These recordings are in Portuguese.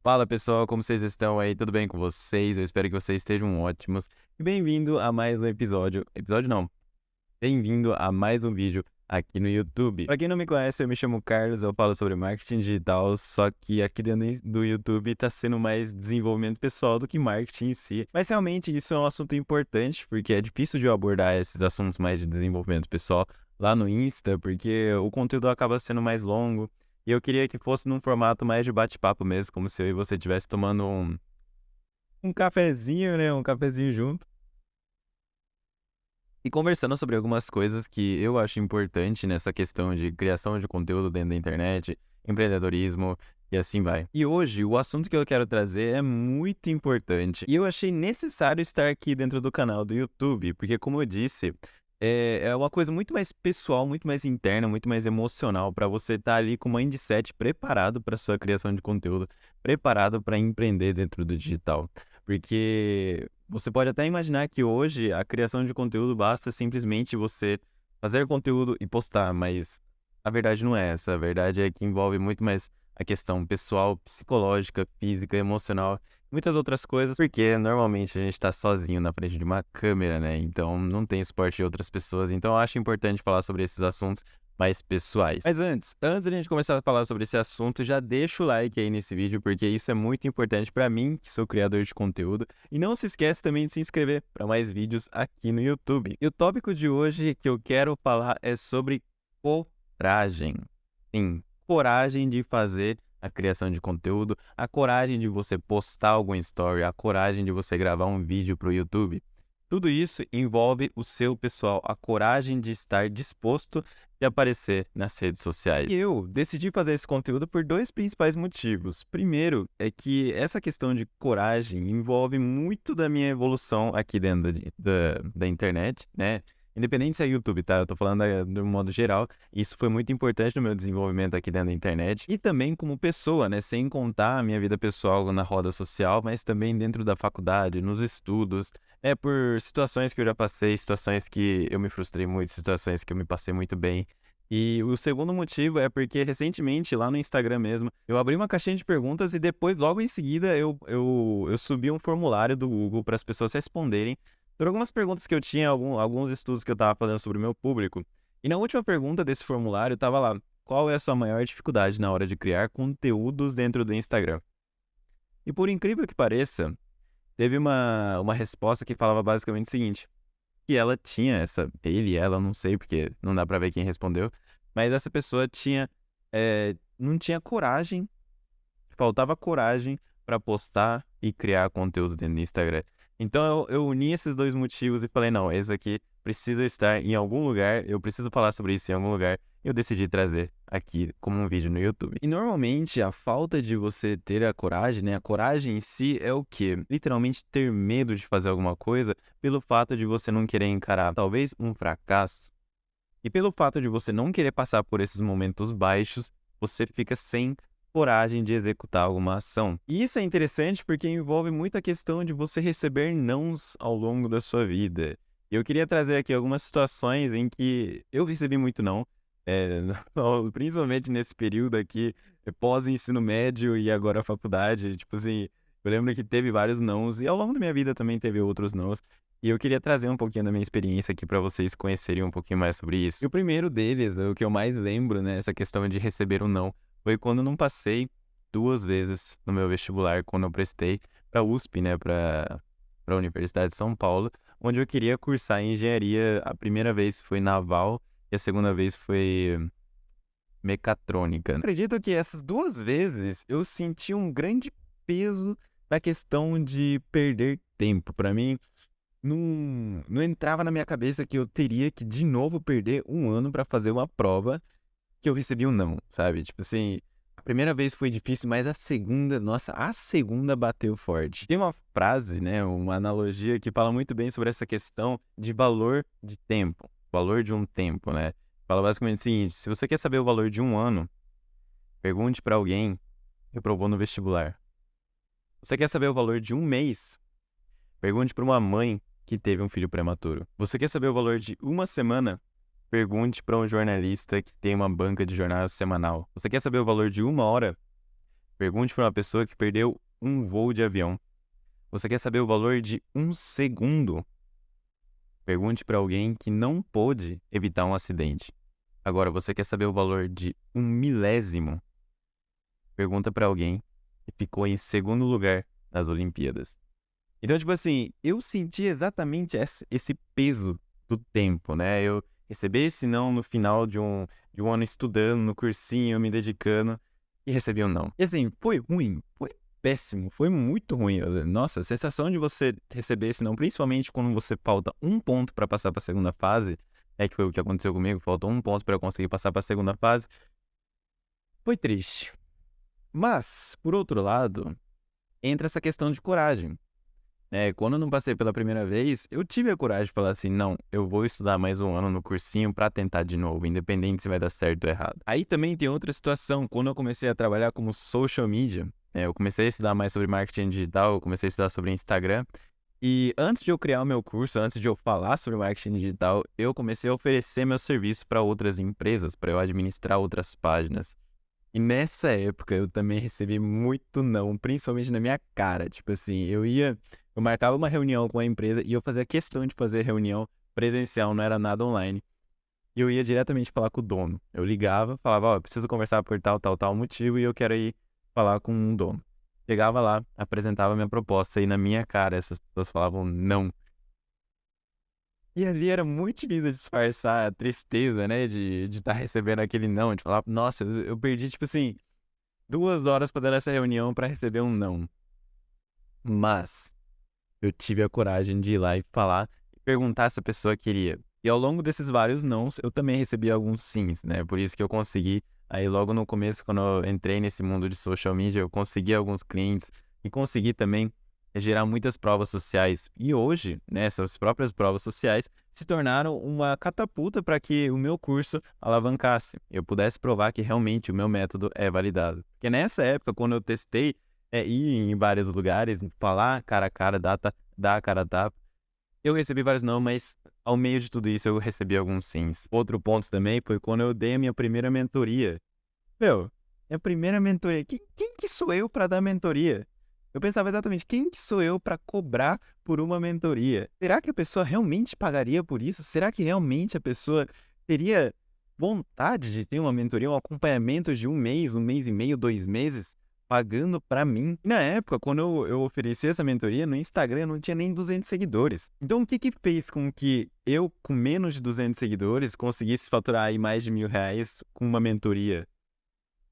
Fala pessoal, como vocês estão aí? Tudo bem com vocês? Eu espero que vocês estejam ótimos. E bem-vindo a mais um episódio. Episódio não. Bem-vindo a mais um vídeo aqui no YouTube. Para quem não me conhece, eu me chamo Carlos, eu falo sobre marketing digital, só que aqui dentro do YouTube tá sendo mais desenvolvimento pessoal do que marketing em si. Mas realmente isso é um assunto importante, porque é difícil de eu abordar esses assuntos mais de desenvolvimento pessoal lá no Insta, porque o conteúdo acaba sendo mais longo. E eu queria que fosse num formato mais de bate-papo mesmo, como se eu e você estivesse tomando um cafezinho, né? Um cafezinho junto. E conversando sobre algumas coisas que eu acho importante nessa questão de criação de conteúdo dentro da internet, empreendedorismo e assim vai. E hoje o assunto que eu quero trazer é muito importante e eu achei necessário estar aqui dentro do canal do YouTube, porque como eu disse, é uma coisa muito mais pessoal, muito mais interna, muito mais emocional para você estar ali com o mindset preparado para sua criação de conteúdo, preparado para empreender dentro do digital. Porque você pode até imaginar que hoje a criação de conteúdo basta simplesmente você fazer conteúdo e postar, mas a verdade não é essa. A verdade é que envolve muito mais a questão pessoal, psicológica, física, emocional, muitas outras coisas, porque normalmente a gente está sozinho na frente de uma câmera, né? Então não tem suporte de outras pessoas. Então eu acho importante falar sobre esses assuntos mais pessoais. Mas antes da gente começar a falar sobre esse assunto, já deixa o like aí nesse vídeo, porque isso é muito importante para mim, que sou criador de conteúdo. E não se esquece também de se inscrever para mais vídeos aqui no YouTube. E o tópico de hoje que eu quero falar é sobre coragem. Sim, coragem de fazer a criação de conteúdo, a coragem de você postar algum story, a coragem de você gravar um vídeo para o YouTube. Tudo isso envolve o seu pessoal, a coragem de estar disposto de aparecer nas redes sociais. E eu decidi fazer esse conteúdo por dois principais motivos. Primeiro é que essa questão de coragem envolve muito da minha evolução aqui dentro da internet, né? Independente se é YouTube, tá? Eu tô falando de um modo geral. Isso foi muito importante no meu desenvolvimento aqui dentro da internet. E também como pessoa, né? Sem contar a minha vida pessoal na roda social, mas também dentro da faculdade, nos estudos. Por situações que eu já passei, situações que eu me frustrei muito, situações que eu me passei muito bem. E o segundo motivo é porque recentemente, lá no Instagram mesmo, eu abri uma caixinha de perguntas e depois, logo em seguida, eu subi um formulário do Google para as pessoas responderem sobre algumas perguntas que eu tinha, alguns estudos que eu estava fazendo sobre o meu público. E na última pergunta desse formulário estava lá: qual é a sua maior dificuldade na hora de criar conteúdos dentro do Instagram? E por incrível que pareça, teve uma resposta que falava basicamente o seguinte: que ela tinha ele, ela, não sei, porque não dá pra ver quem respondeu, mas essa pessoa não tinha coragem, faltava coragem pra postar e criar conteúdo dentro do Instagram. Então eu uni esses dois motivos e falei, não, esse aqui precisa estar em algum lugar, eu preciso falar sobre isso em algum lugar, e eu decidi trazer aqui como um vídeo no YouTube. E normalmente a falta de você ter a coragem, né, a coragem em si é o quê? Literalmente ter medo de fazer alguma coisa pelo fato de você não querer encarar talvez um fracasso. E pelo fato de você não querer passar por esses momentos baixos, você fica sem coragem de executar alguma ação. E isso é interessante porque envolve muita questão de você receber nãos ao longo da sua vida. E eu queria trazer aqui algumas situações em que eu recebi muito não, principalmente nesse período aqui, pós-ensino médio e agora faculdade, tipo assim, eu lembro que teve vários nãos e ao longo da minha vida também teve outros nãos. E eu queria trazer um pouquinho da minha experiência aqui para vocês conhecerem um pouquinho mais sobre isso. E o primeiro deles, o que eu mais lembro, né, essa questão de receber um não, foi quando eu não passei 2 vezes no meu vestibular, quando eu prestei pra USP, né, pra Universidade de São Paulo, onde eu queria cursar engenharia. A primeira vez foi naval e a segunda vez foi mecatrônica. Acredito que essas 2 vezes eu senti um grande peso na questão de perder tempo. Pra mim, não entrava na minha cabeça que eu teria que de novo perder um ano pra fazer uma prova que eu recebi um não, sabe? Tipo assim, a primeira vez foi difícil, mas a segunda, nossa, a segunda bateu forte. Tem uma frase, né, uma analogia que fala muito bem sobre essa questão de valor de tempo, valor de um tempo, né? Fala basicamente o seguinte: se você quer saber o valor de um ano, pergunte pra alguém que reprovou no vestibular. Você quer saber o valor de um mês? Pergunte pra uma mãe que teve um filho prematuro. Você quer saber o valor de uma semana? Pergunte para um jornalista que tem uma banca de jornal semanal. Você quer saber o valor de uma hora? Pergunte para uma pessoa que perdeu um voo de avião. Você quer saber o valor de um segundo? Pergunte para alguém que não pôde evitar um acidente. Agora, você quer saber o valor de um milésimo? Pergunta para alguém que ficou em segundo lugar nas Olimpíadas. Então, tipo assim, eu senti exatamente esse peso do tempo, né? Eu recebi esse não no final de um ano estudando, no cursinho, me dedicando, e recebi um não. E assim, foi ruim, foi péssimo, foi muito ruim. Nossa, a sensação de você receber esse não, principalmente quando você falta um ponto para passar para a segunda fase, que foi o que aconteceu comigo, faltou um ponto para eu conseguir passar para a segunda fase, foi triste. Mas, por outro lado, entra essa questão de coragem. Quando eu não passei pela primeira vez, eu tive a coragem de falar assim: não, eu vou estudar mais um ano no cursinho pra tentar de novo, independente se vai dar certo ou errado. Aí também tem outra situação, quando eu comecei a trabalhar como social media, eu comecei a estudar mais sobre marketing digital, eu comecei a estudar sobre Instagram, e antes de eu criar o meu curso, antes de eu falar sobre marketing digital, eu comecei a oferecer meu serviço para outras empresas, para eu administrar outras páginas. E nessa época eu também recebi muito não, principalmente na minha cara. Tipo assim, eu marcava uma reunião com a empresa e eu fazia questão de fazer reunião presencial, não era nada online. E eu ia diretamente falar com o dono. Eu ligava, falava, ó, eu preciso conversar por tal, tal, tal motivo e eu quero ir falar com um dono. Chegava lá, apresentava minha proposta e na minha cara essas pessoas falavam não. E ali era muito difícil disfarçar a tristeza, né, de estar recebendo aquele não, de falar, nossa, eu perdi, tipo assim, 2 horas fazendo essa reunião para receber um não. Mas eu tive a coragem de ir lá e falar e perguntar se a pessoa queria. E ao longo desses vários nãos, eu também recebi alguns sims, né? Por isso que eu consegui, aí logo no começo, quando eu entrei nesse mundo de social media, eu consegui alguns clientes e consegui também gerar muitas provas sociais. E hoje, né, essas próprias provas sociais se tornaram uma catapulta para que o meu curso alavancasse. Eu pudesse provar que realmente o meu método é validado. Porque nessa época, quando eu testei ir em vários lugares, falar cara a cara, dar a cara a tapa, eu recebi vários não, mas ao meio de tudo isso eu recebi alguns sims. Outro ponto também foi quando eu dei a minha primeira mentoria. Meu, minha primeira mentoria. Quem que sou eu para dar mentoria? Eu pensava exatamente, quem que sou eu para cobrar por uma mentoria? Será que a pessoa realmente pagaria por isso? Será que realmente a pessoa teria vontade de ter uma mentoria, um acompanhamento de um mês e meio, 2 meses, pagando para mim? E na época, quando eu ofereci essa mentoria, no Instagram eu não tinha nem 200 seguidores. Então, o que que fez com que eu, com menos de 200 seguidores, conseguisse faturar aí mais de R$ 1.000 com uma mentoria?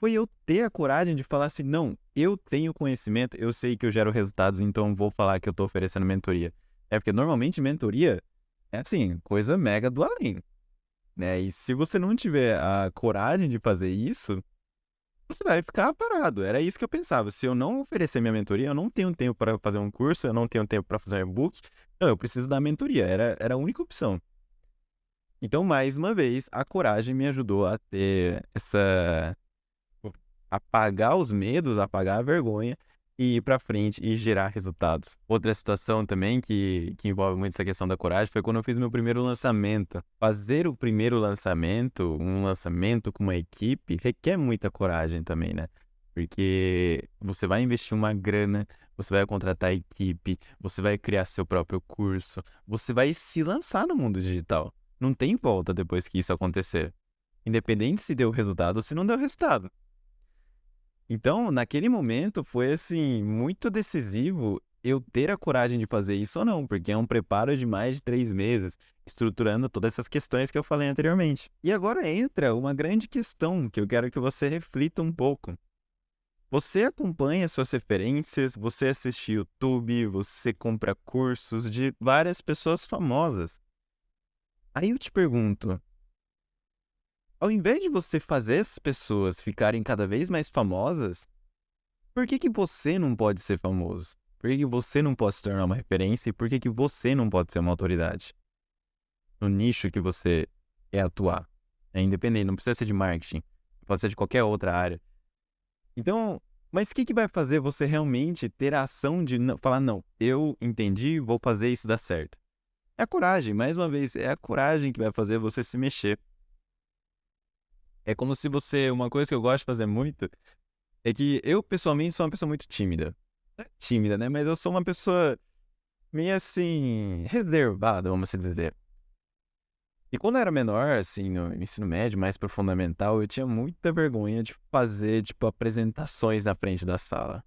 Foi eu ter a coragem de falar assim, não, eu tenho conhecimento, eu sei que eu gero resultados, então vou falar que eu estou oferecendo mentoria. Porque normalmente mentoria é assim, coisa mega do além, né? E se você não tiver a coragem de fazer isso, você vai ficar parado. Era isso que eu pensava. Se eu não oferecer minha mentoria, eu não tenho tempo para fazer um curso, eu não tenho tempo para fazer um e-book, não, eu preciso da mentoria. Era a única opção. Então, mais uma vez, a coragem me ajudou a ter apagar os medos, apagar a vergonha e ir pra frente e gerar resultados. Outra situação também que envolve muito essa questão da coragem foi quando eu fiz meu primeiro lançamento. Fazer o primeiro lançamento, um lançamento com uma equipe, requer muita coragem também, né? Porque você vai investir uma grana, você vai contratar equipe, você vai criar seu próprio curso, você vai se lançar no mundo digital. Não tem volta depois que isso acontecer. Independente se deu resultado ou se não deu resultado. Então, naquele momento, foi assim, muito decisivo eu ter a coragem de fazer isso ou não, porque é um preparo de mais de 3 meses, estruturando todas essas questões que eu falei anteriormente. E agora entra uma grande questão que eu quero que você reflita um pouco. Você acompanha suas referências, você assiste YouTube, você compra cursos de várias pessoas famosas. Aí eu te pergunto, ao invés de você fazer essas pessoas ficarem cada vez mais famosas, por que que você não pode ser famoso? Por que que você não pode se tornar uma referência? E por que que você não pode ser uma autoridade no nicho que você quer atuar? É independente, não precisa ser de marketing, pode ser de qualquer outra área. Então, mas o que que vai fazer você realmente ter a ação de falar, não, eu entendi, vou fazer isso dar certo? É a coragem, mais uma vez, é a coragem que vai fazer você se mexer. É como se você, uma coisa que eu gosto de fazer muito É que eu, pessoalmente, sou uma pessoa muito tímida. Não é tímida, né? Mas eu sou uma pessoa meio assim, reservada, vamos assim dizer. E quando eu era menor, assim, no ensino médio, mais pro fundamental, eu tinha muita vergonha de fazer, tipo, apresentações na frente da sala.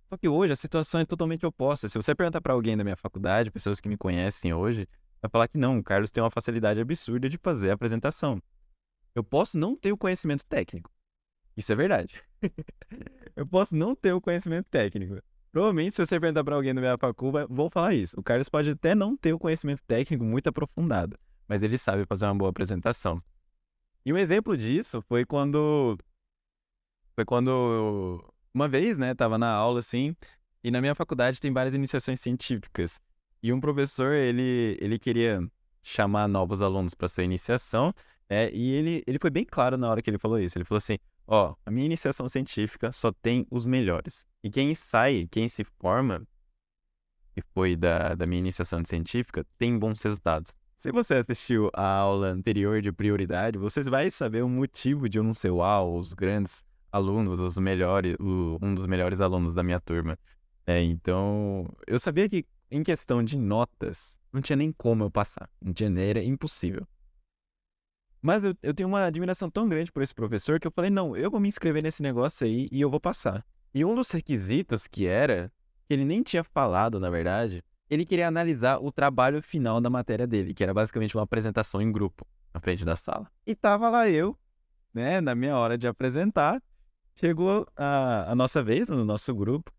Só que hoje a situação é totalmente oposta. Se você perguntar pra alguém da minha faculdade, pessoas que me conhecem hoje, vai falar que não, o Carlos tem uma facilidade absurda de fazer a apresentação. Eu posso não ter o conhecimento técnico. Isso é verdade. Eu posso não ter o conhecimento técnico. Provavelmente, se você perguntar pra alguém da minha facul, vão falar isso. O Carlos pode até não ter o conhecimento técnico muito aprofundado, mas ele sabe fazer uma boa apresentação. E um exemplo disso foi quando uma vez, né, tava na aula assim, e na minha faculdade tem várias iniciações científicas. E um professor, ele queria chamar novos alunos para sua iniciação, e ele foi bem claro na hora que ele falou isso. Ele falou assim: ó, a minha iniciação científica só tem os melhores. E quem sai, quem se forma, que foi da minha iniciação científica, tem bons resultados. Se você assistiu a aula anterior de prioridade, você vai saber o motivo de eu não ser uau, os grandes alunos, os melhores, um dos melhores alunos da minha turma. Então, eu sabia que em questão de notas, não tinha nem como eu passar. Não tinha, era impossível. Mas eu tenho uma admiração tão grande por esse professor que eu falei, não, eu vou me inscrever nesse negócio aí e eu vou passar. E um dos requisitos que ele nem tinha falado, na verdade, ele queria analisar o trabalho final da matéria dele, que era basicamente uma apresentação em grupo, na frente da sala. E tava lá eu, né, na minha hora de apresentar, chegou a nossa vez no nosso grupo,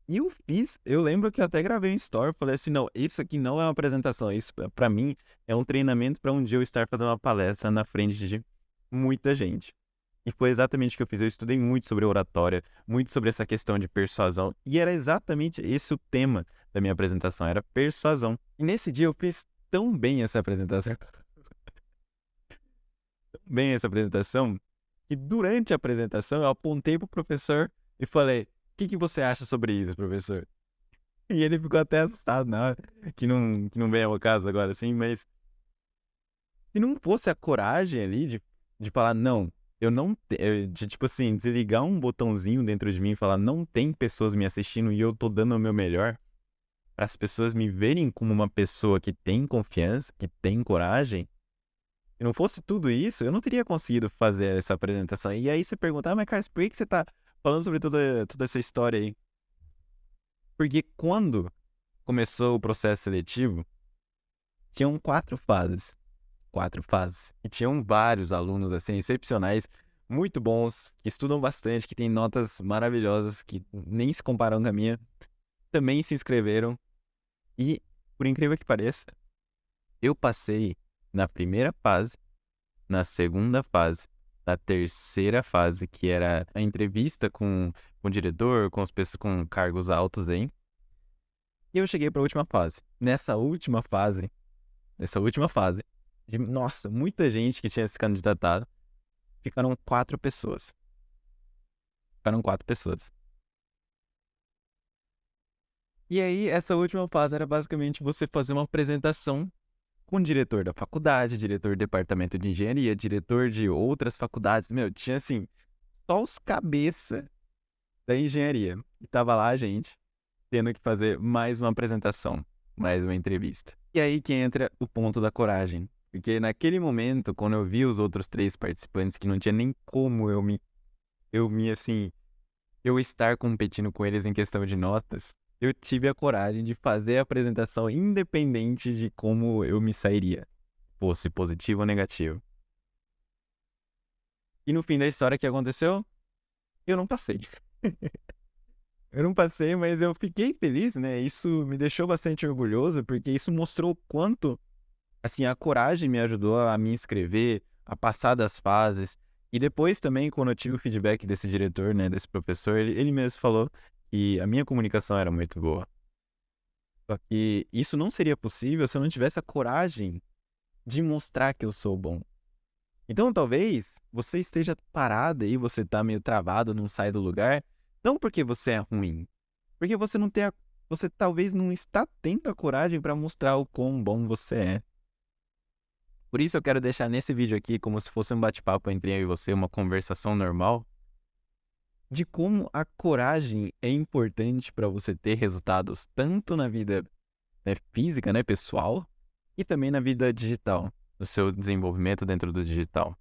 e eu lembro que eu até gravei um story, falei assim, não, isso aqui não é uma apresentação, isso pra mim é um treinamento para um dia eu estar fazendo uma palestra na frente de muita gente. E foi exatamente o que eu fiz. Eu estudei muito sobre oratória, muito sobre essa questão de persuasão, e era exatamente esse o tema da minha apresentação, era persuasão. E nesse dia eu fiz tão bem essa apresentação, tão bem essa apresentação, que durante a apresentação eu apontei pro professor e falei: "O que que você acha sobre isso, professor?" E ele ficou até assustado na hora, que não vem ao caso agora assim, mas se não fosse a coragem ali de falar: "Não, eu não te", de tipo assim, desligar um botãozinho dentro de mim e falar: "Não tem pessoas me assistindo e eu tô dando o meu melhor", para as pessoas me verem como uma pessoa que tem confiança, que tem coragem, se não fosse tudo isso, eu não teria conseguido fazer essa apresentação. E aí você pergunta: "Ah, mas Carlos, por que que você tá falando sobre toda essa história aí?" Porque quando começou o processo seletivo, tinham 4 fases. 4 fases. E tinham vários alunos, assim, excepcionais, muito bons, que estudam bastante, que têm notas maravilhosas, que nem se comparam com a minha, também se inscreveram. E, por incrível que pareça, eu passei na primeira fase, na segunda fase, na terceira fase, que era a entrevista com o diretor, com as pessoas com cargos altos aí, e eu cheguei para a última fase. Nessa última fase, nossa, muita gente que tinha se candidatado, ficaram 4 pessoas. Ficaram 4 pessoas. E aí, essa última fase era basicamente você fazer uma apresentação com o diretor da faculdade, diretor do departamento de engenharia, diretor de outras faculdades. Meu, tinha assim, só os cabeça da engenharia. E tava lá a gente, tendo que fazer mais uma apresentação, mais uma entrevista. E aí que entra o ponto da coragem. Porque naquele momento, quando eu vi os outros 3 participantes, que não tinha nem como assim, eu estar competindo com eles em questão de notas, eu tive a coragem de fazer a apresentação independente de como eu me sairia, fosse positivo ou negativo. E no fim da história, o que aconteceu? Eu não passei. Eu não passei, mas eu fiquei feliz, né? Isso me deixou bastante orgulhoso, porque isso mostrou o quanto, assim, a coragem me ajudou a me inscrever, a passar das fases. E depois também, quando eu tive o feedback desse diretor, né, desse professor, ele mesmo falou que a minha comunicação era muito boa. Só que isso não seria possível se eu não tivesse a coragem de mostrar que eu sou bom. Então, talvez você esteja parado aí, você tá meio travado, não sai do lugar, não porque você é ruim, porque você não tem você talvez não está tendo a coragem para mostrar o quão bom você é. Por isso eu quero deixar nesse vídeo aqui como se fosse um bate-papo entre eu e você, uma conversação normal, de como a coragem é importante para você ter resultados tanto na vida, né, física, né, pessoal, e também na vida digital, no seu desenvolvimento dentro do digital.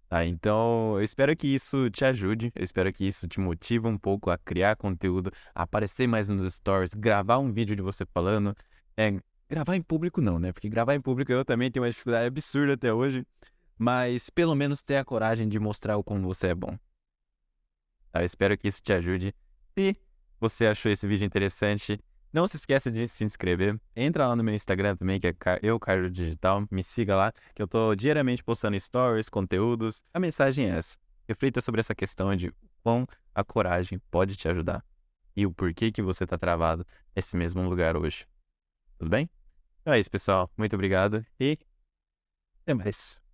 Tá, então eu espero que isso te ajude, eu espero que isso te motive um pouco a criar conteúdo, a aparecer mais nos stories, gravar um vídeo de você falando. Gravar em público não, né? Porque gravar em público eu também tenho uma dificuldade absurda até hoje, mas pelo menos ter a coragem de mostrar o como você é bom. Tá? Eu espero que isso te ajude. Se você achou esse vídeo interessante, não se esqueça de se inscrever. Entra lá no meu Instagram também, que é Cairo Digital. Me siga lá, que eu tô diariamente postando stories, conteúdos. A mensagem é essa. Reflita sobre essa questão de quão a coragem pode te ajudar e o porquê que você tá travado nesse mesmo lugar hoje. Tudo bem? Então é isso, pessoal. Muito obrigado e até mais.